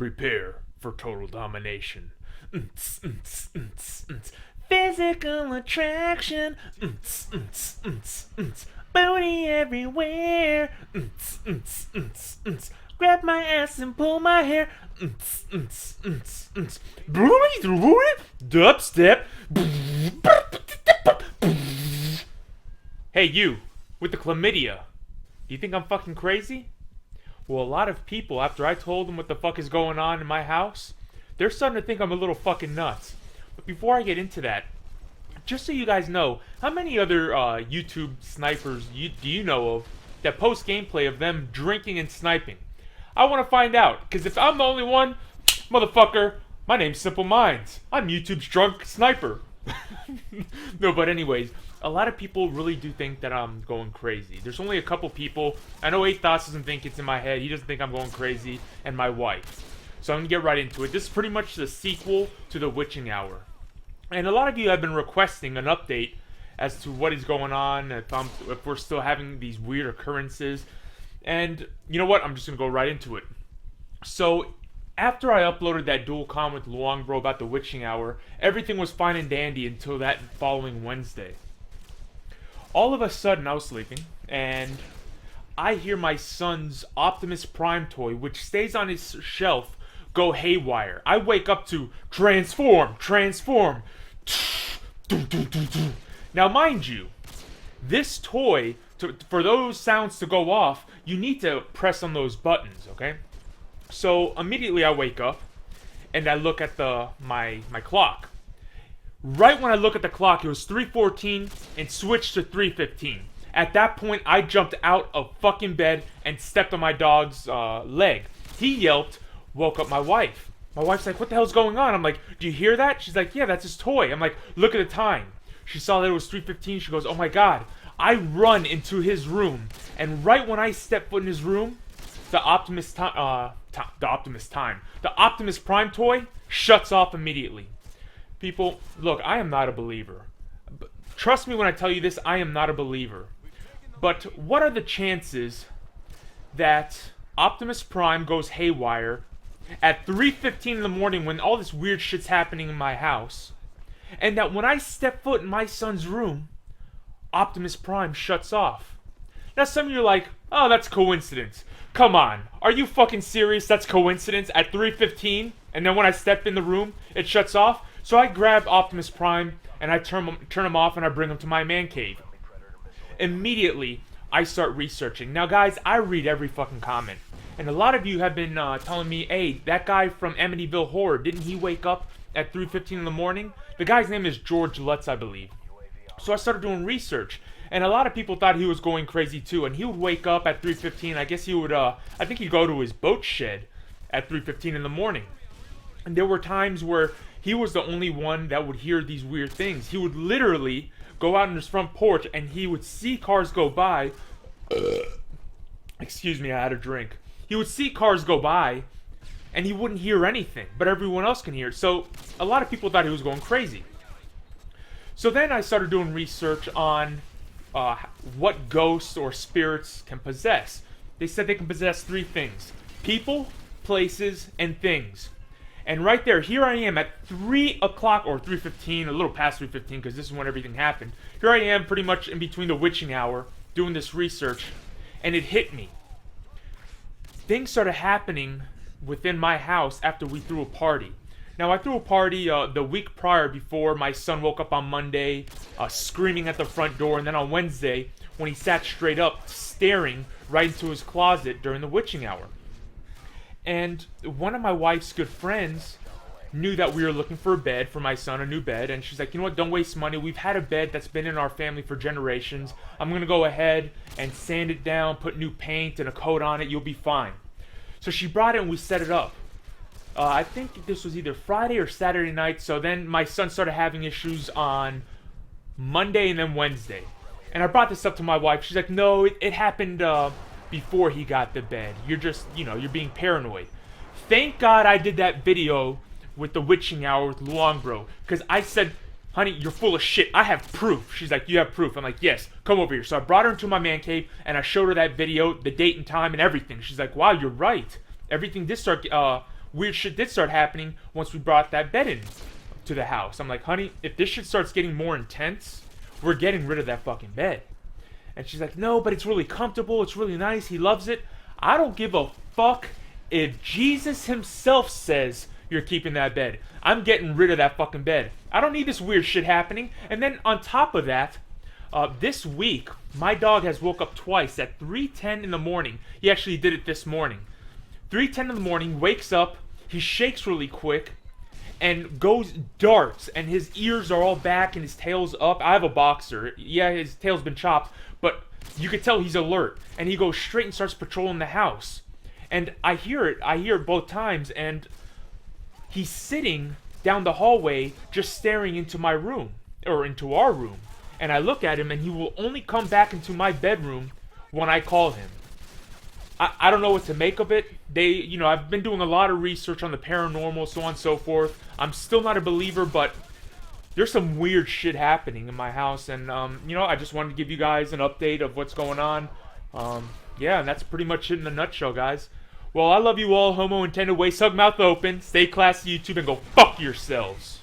Prepare for total domination. Physical attraction. Booty everywhere. Grab my ass and pull my hair. Dubstep. Hey, you, with the chlamydia. Do you think I'm fucking crazy? Well, a lot of people, after I told them what the fuck is going on in my house, they're starting to think I'm a little fucking nuts. But before I get into that, just so you guys know, how many other YouTube snipers do you know of that post gameplay of them drinking and sniping? I want to find out, because if I'm the only one, motherfucker, my name's Simple Minds. I'm YouTube's drunk sniper. No, but anyways, a lot of people really do think that I'm going crazy. There's only a couple people. I know 8 Thoughts doesn't think it's in my head. He doesn't think I'm going crazy. And my wife. So I'm going to get right into it. This is pretty much the sequel to The Witching Hour. And a lot of you have been requesting an update as to what is going on, if we're still having these weird occurrences. And you know what? I'm just going to go right into it. So after I uploaded that dual com with Luong Bro about The Witching Hour, everything was fine and dandy until that following Wednesday. All of a sudden, I was sleeping, and I hear my son's Optimus Prime toy, which stays on his shelf, go haywire. I wake up to transform, transform. Now, mind you, this toy, for those sounds to go off, you need to press on those buttons, okay? So immediately I wake up, and I look at my clock. Right when I look at the clock, it was 3:14 and switched to 3:15. At that point, I jumped out of fucking bed and stepped on my dog's leg. He yelped, woke up my wife. My wife's like, what the hell's going on? I'm like, do you hear that? She's like, yeah, that's his toy. I'm like, look at the time. She saw that it was 3:15. She goes, oh my god. I run into his room, and right when I step foot in his room, the Optimus Prime toy shuts off immediately. People, look, I am not a believer. Trust me when I tell you this, I am not a believer. But what are the chances that Optimus Prime goes haywire at 3:15 in the morning when all this weird shit's happening in my house, and that when I step foot in my son's room, Optimus Prime shuts off? Now some of you are like, oh, that's coincidence. Come on, are you fucking serious? That's coincidence at 3:15, and then when I step in the room, it shuts off? So I grab Optimus Prime, and I turn him off, and I bring him to my man cave. Immediately, I start researching. Now, guys, I read every fucking comment. And a lot of you have been telling me, hey, that guy from Amityville Horror, didn't he wake up at 3:15 in the morning? The guy's name is George Lutz, I believe. So I started doing research. And a lot of people thought he was going crazy, too. And he would wake up at 3:15. I guess he would, I think he'd go to his boat shed at 3:15 in the morning. And there were times where he was the only one that would hear these weird things. He would literally go out on his front porch and he would see cars go by. Excuse me, I had a drink. He would see cars go by and he wouldn't hear anything, but everyone else can hear it. So a lot of people thought he was going crazy. So then I started doing research on what ghosts or spirits can possess. They said they can possess 3 things: people, places, and things. And right there, here I am at 3 o'clock, or 3:15, a little past 3:15, because this is when everything happened. Here I am pretty much in between the witching hour, doing this research, and it hit me. Things started happening within my house after we threw a party. Now, I threw a party the week prior before my son woke up on Monday, screaming at the front door, and then on Wednesday, when he sat straight up, staring right into his closet during the witching hour. And one of my wife's good friends knew that we were looking for a bed for my son, a new bed, and she's like, you know what, don't waste money. We've had a bed that's been in our family for generations. I'm going to go ahead and sand it down, put new paint and a coat on it. You'll be fine. So she brought it and we set it up. I think this was either Friday or Saturday night, so then my son started having issues on Monday and then Wednesday. And I brought this up to my wife. She's like, no, it happened before he got the bed. You're just, you're being paranoid. Thank God I did that video with the witching hour with Luong Bro, because I said, honey, you're full of shit. I have proof. She's like, you have proof? I'm like, yes, come over here. So I brought her into my man cave, and I showed her that video, the date and time and everything. She's like, wow, you're right. Everything did start weird shit did start happening once we brought that bed in to the house. I'm like, honey, if this shit starts getting more intense, we're getting rid of that fucking bed. And she's like, no, but it's really comfortable. It's really nice. He loves it. I don't give a fuck if Jesus himself says you're keeping that bed. I'm getting rid of that fucking bed. I don't need this weird shit happening. And then on top of that, this week, my dog has woke up twice at 3:10 in the morning. He actually did it this morning. 3:10 in the morning, wakes up, he shakes really quick, and goes darts, and his ears are all back and his tail's up. I have a boxer. Yeah, his tail's been chopped, but you could tell he's alert. And he goes straight and starts patrolling the house. And I hear it both times, and he's sitting down the hallway just staring into my room, or into our room. And I look at him, and he will only come back into my bedroom when I call him. I don't know what to make of it. I've been doing a lot of research on the paranormal, so on and so forth. I'm still not a believer, but there's some weird shit happening in my house, and I just wanted to give you guys an update of what's going on. Yeah, and that's pretty much it in a nutshell, guys. Well, I love you all. Homo intended way, sug mouth open. Stay classy, YouTube, and go fuck yourselves.